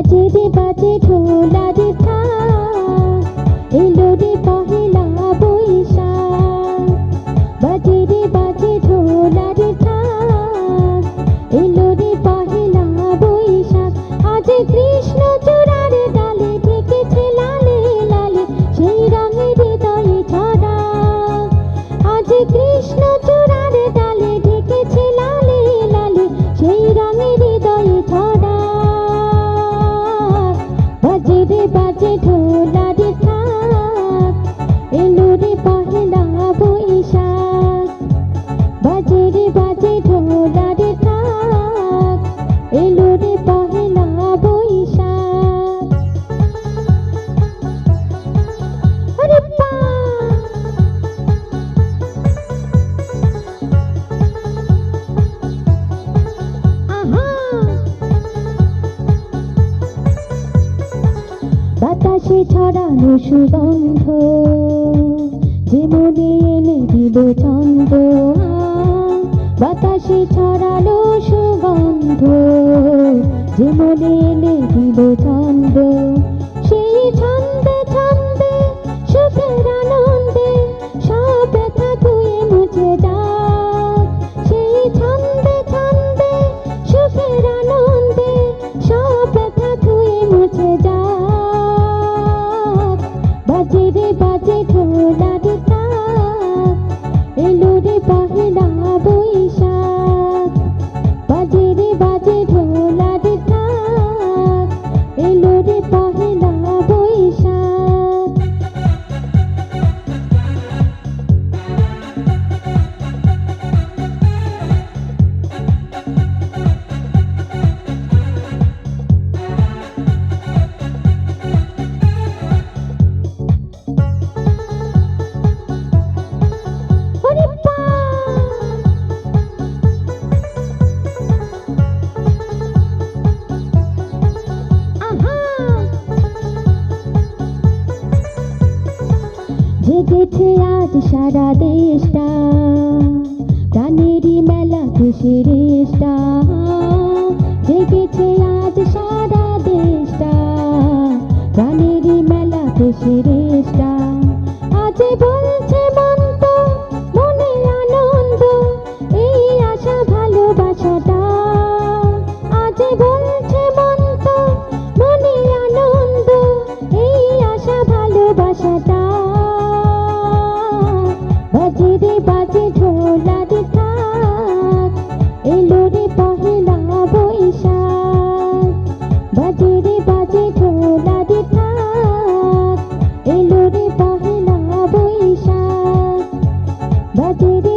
বাজে রে বাজে ঢোলার ঢাক, এলো রে পহেলা বৈশাখ। বাজে রে বাজে ঢোলার ঢাক, এলো রে পহেলা বৈশাখ। আজ কৃষ্ণ চূড়ার ডালে ঢেকেছে লালে লালে সেই রঙের হৃদয়ে ছড়া। আজ কৃষ্ণ চূড়ার ডালে ঢেকেছে লালে লালে সেই রঙের হৃদয়ে ছড়া। বাজে রে বাজে ঢোলার ঢাক, এলো রে পহেলা বৈশাখ। বাজে রে বাজে ঢোলার ঢাক, এলো রে পহেলা বৈশাখ। আরে আহা, বাতাসে ছড়ানো সুগন্ধ যে মনে এনে দিল ছন্দ। বাতাসে ছড়ানো সুগন্ধ যে মনে এনে দিল ছন্দ। সেই ছন্দে ছন্দে সুখের আনন্দে সব ব্যথা ধুয়ে মুছে যাক। সেই ছন্দে ছন্দে সুখের আনন্দে সব ব্যথা ধুয়ে মুছে যাক। বাজে রে বাজে ঢোলার ঢাক, এলো রে পহেলা বৈশাখ। বাজে রে বাজে ঢোলার ঢাক, এলো রে পহেলা বৈশাখ। ওরে আহা, জেগেছে আজ সারা দেশটা, প্রাণেরই মেলা খুশির রেশটা। জেগেছে আজ সারা দেশটা, প্রাণেরই মেলা খুশির রেশটা। আজ বলছে মন তো মনের আনন্দ এই আশা ভালোবাসাটা। আজ বলছে মন তো মনের আনন্দ এই আশা ভালোবাসাটা। বাজে রে বাজে ঢোলার ঢাক, এলো রে পহেলা বৈশাখ। বাজে রে বাজে ঢোলার ঢাক, এলো রে পহেলা বৈশাখ। বাজে রে